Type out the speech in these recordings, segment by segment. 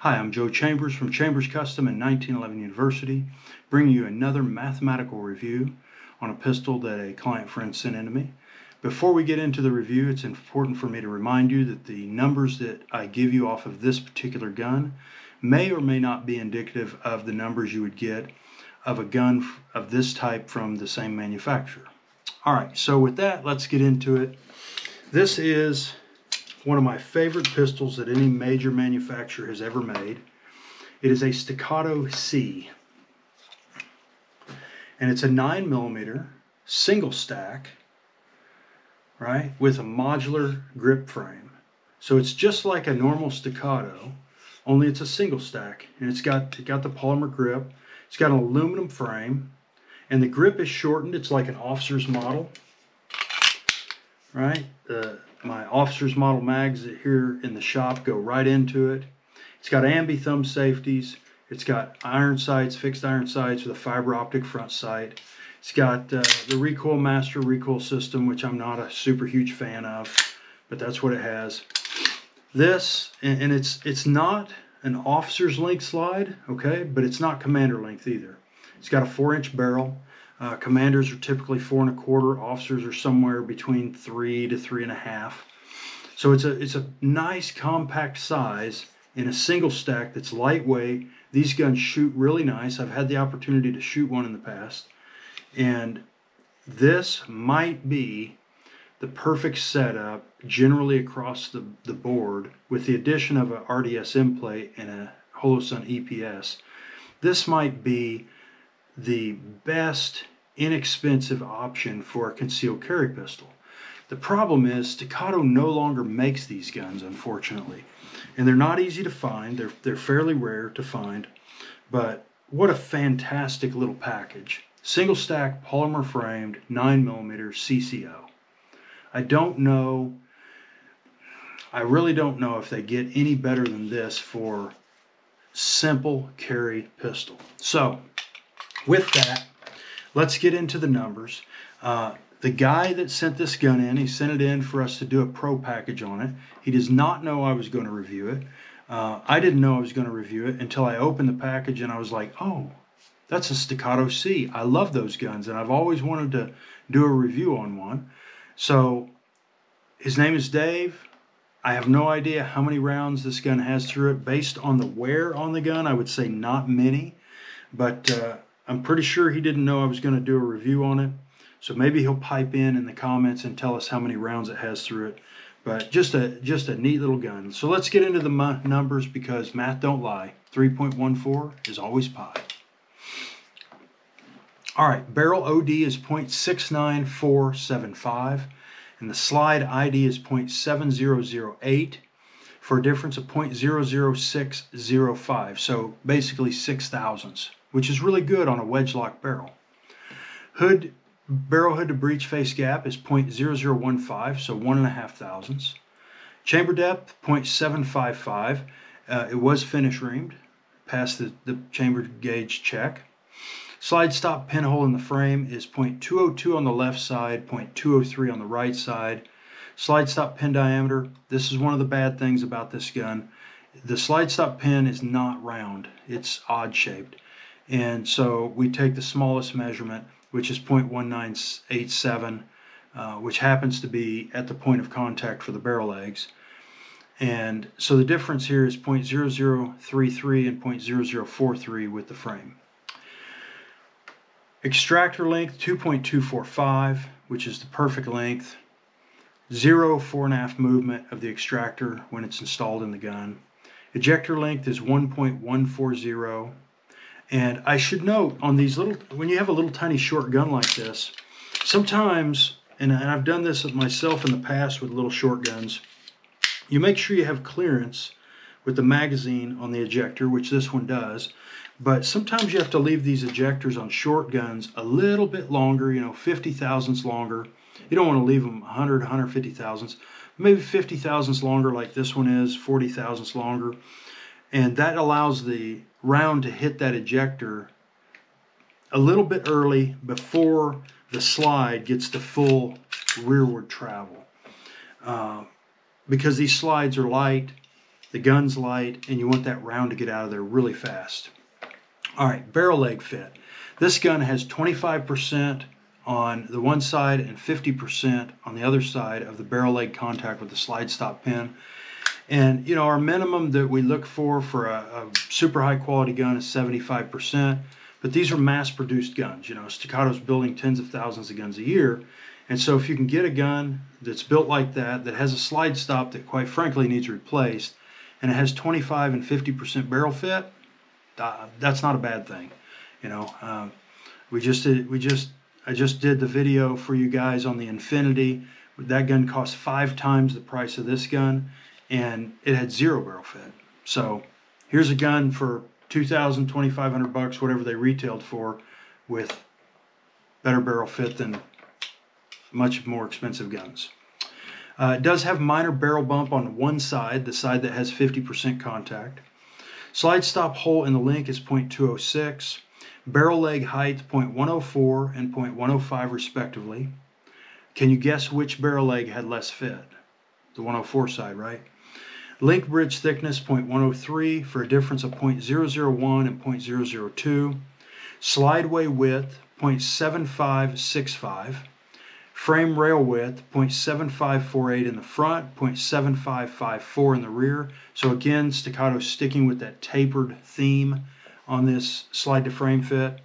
Hi, I'm Joe Chambers from Chambers Custom in 1911 University, bringing you another mathematical review on a pistol that a client friend sent in to me. Before we get into the review, it's important for me to remind you that the numbers that I give you off of this particular gun may or may not be indicative of the numbers you would get of a gun of this type from the same manufacturer. Alright, so with that, let's get into it. This is one of my favorite pistols that any major manufacturer has ever made. It is a Staccato C, and it's a 9mm single stack, right, with a modular grip frame. So it's just like a normal Staccato, only it's a single stack, and it got the polymer grip. It's got an aluminum frame, and the grip is shortened. It's like an officer's model, right? My officer's model mags here in the shop go right into it. It's got ambi thumb safeties. It's got iron sights, fixed iron sights with a fiber optic front sight. It's got the Recoil Master recoil system, which I'm not a super huge fan of, but that's what it has. This, and it's not an officer's length slide, okay, but it's not commander length either. It's got a 4-inch barrel. Commanders are typically 4 1/4. Officers are somewhere between 3 to 3 1/2. So it's a nice compact size in a single stack that's lightweight. These guns shoot really nice. I've had the opportunity to shoot one in the past, and this might be the perfect setup generally across the board with the addition of a RDSM plate and a Holosun EPS. This might be the best inexpensive option for a concealed carry pistol. The problem is Staccato no longer makes these guns, unfortunately, and they're not easy to find. They're fairly rare to find, but what a fantastic little package. Single stack, polymer framed, 9mm CCO. I really don't know if they get any better than this for simple carry pistol. So with that, let's get into the numbers. The guy that sent this gun in, he sent it in for us to do a pro package on it. He does not know I was going to review it. I didn't know I was going to review it until I opened the package and I was like, oh, that's a Staccato C. I love those guns and I've always wanted to do a review on one. So his name is Dave. I have no idea how many rounds this gun has through it. Based on the wear on the gun, I would say not many, but I'm pretty sure he didn't know I was going to do a review on it. So maybe he'll pipe in the comments and tell us how many rounds it has through it. But just a neat little gun. So let's get into the numbers because math don't lie. 3.14 is always pi. All right, barrel OD is 0.69475, and the slide ID is 0.7008 for a difference of 0.00605. So basically 6 thousandths, which is really good on a wedge lock barrel. Barrel hood to breech face gap is 0.0015, so 1.5 thousandths. Chamber depth 0.755. It was finish reamed, passed the chamber gauge check. Slide stop pinhole in the frame is 0.202 on the left side, 0.203 on the right side. Slide stop pin diameter, this is one of the bad things about this gun. The slide stop pin is not round, it's odd shaped. And so we take the smallest measurement, which is 0.1987, which happens to be at the point of contact for the barrel legs. And so the difference here is 0.0033 and 0.0043 with the frame. Extractor length 2.245, which is the perfect length. 0 4.5 movement of the extractor when it's installed in the gun. Ejector length is 1.140. And I should note on these when you have a little tiny short gun like this, sometimes, and I've done this myself in the past with little short guns, you make sure you have clearance with the magazine on the ejector, which this one does, but sometimes you have to leave these ejectors on short guns a little bit longer, 50 thousandths longer. You don't want to leave them 100, 150 thousandths, maybe 50 thousandths longer like this one is, 40 thousandths longer. And that allows the round to hit that ejector a little bit early before the slide gets to full rearward travel. Because these slides are light the gun's light, and you want that round to get out of there really fast. All right, barrel leg fit. This gun has 25% on the one side and 50% on the other side of the barrel leg contact with the slide stop pin. And you know, our minimum that we look for a super high quality gun is 75%, but these are mass produced guns. You know, Staccato's building tens of thousands of guns a year, and so if you can get a gun that's built like that, that has a slide stop that quite frankly needs replaced, and it has 25 and 50% barrel fit, that's not a bad thing. You know, I just did the video for you guys on the Infinity. That gun cost 5 times the price of this gun, and it had 0 barrel fit. So here's a gun for $2,000, $2,500, whatever they retailed for, with better barrel fit than much more expensive guns. It does have minor barrel bump on one side, the side that has 50% contact. Slide stop hole in the link is .206. Barrel leg height 0.104 and 0.105 respectively. Can you guess which barrel leg had less fit? The 104 side, right? Link bridge thickness 0.103 for a difference of 0.001 and 0.002. Slideway width 0.7565. Frame rail width 0.7548 in the front, 0.7554 in the rear. So again, Staccato sticking with that tapered theme on this slide to frame fit.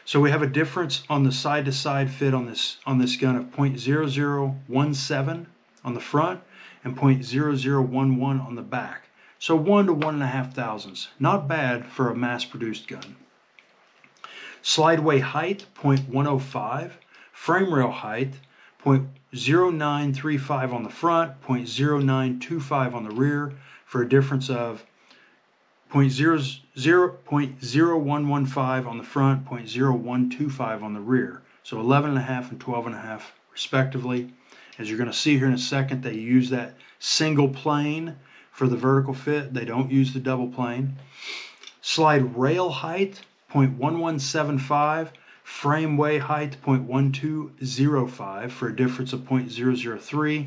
So we have a difference on the side to side fit on this gun of 0.0017 on the front and 0.0011 on the back. So 1 to 1.5 thousandths. Not bad for a mass produced gun. Slideway height 0.105. Frame rail height 0.0935 on the front, 0.0925 on the rear, for a difference of 0.0115 on the front, 0.0125 on the rear. So 11.5 and 12.5 respectively. As you're going to see here in a second, they use that single plane for the vertical fit. They don't use the double plane. Slide rail height 0.1175. Frame way height 0.1205 for a difference of 0.003.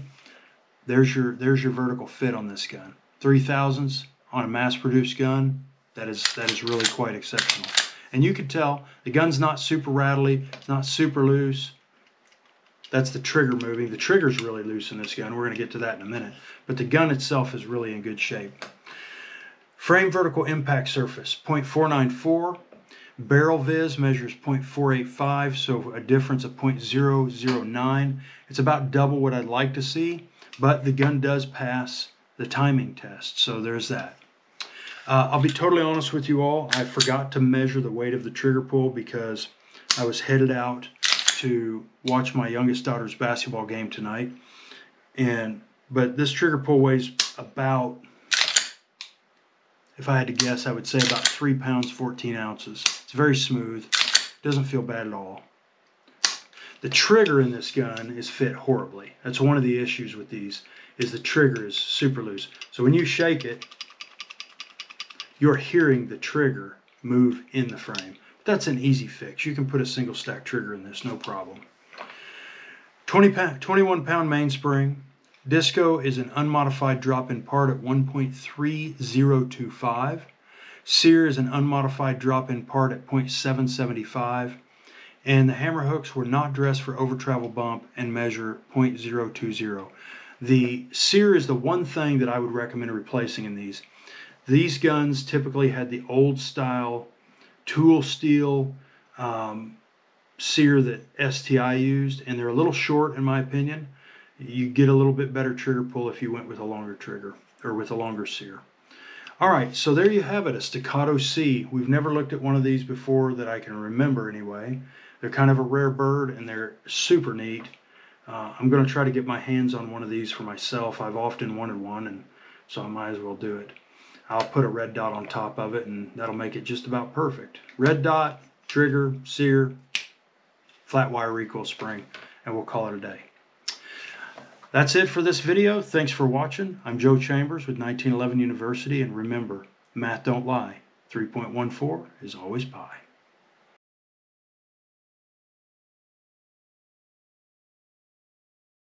There's your vertical fit on this gun. 3 thousandths on a mass-produced gun. That is really quite exceptional. And you can tell the gun's not super rattly. It's not super loose. That's the trigger moving. The trigger's really loose in this gun. We're going to get to that in a minute. But the gun itself is really in good shape. Frame vertical impact surface 0.494. Barrel vis measures 0.485, so a difference of 0.009. It's about double what I'd like to see, but the gun does pass the timing test, so there's that. I'll be totally honest with you all. I forgot to measure the weight of the trigger pull because I was headed out to watch my youngest daughter's basketball game tonight, but this trigger pull weighs about, if I had to guess, I would say about 3 pounds, 14 ounces. It's very smooth. Doesn't feel bad at all. The trigger in this gun is fit horribly. That's one of the issues with these, is the trigger is super loose. So when you shake it, you're hearing the trigger move in the frame. But that's an easy fix. You can put a single stack trigger in this, no problem. 21 pound mainspring. Disco is an unmodified drop-in part at 1.3025. Sear is an unmodified drop-in part at 0.775. And the hammer hooks were not dressed for over travel bump and measure 0.020. The sear is the one thing that I would recommend replacing in these. These guns typically had the old style tool steel sear that STI used, and they're a little short in my opinion. You get a little bit better trigger pull if you went with a longer trigger or with a longer sear. Alright, so there you have it, a Staccato C. We've never looked at one of these before that I can remember anyway. They're kind of a rare bird and they're super neat. I'm going to try to get my hands on one of these for myself. I've often wanted one, and so I might as well do it. I'll put a red dot on top of it and that'll make it just about perfect. Red dot, trigger, sear, flat wire recoil spring, and we'll call it a day. That's it for this video. Thanks for watching. I'm Joe Chambers with 1911 University, and remember, math don't lie. 3.14 is always pi.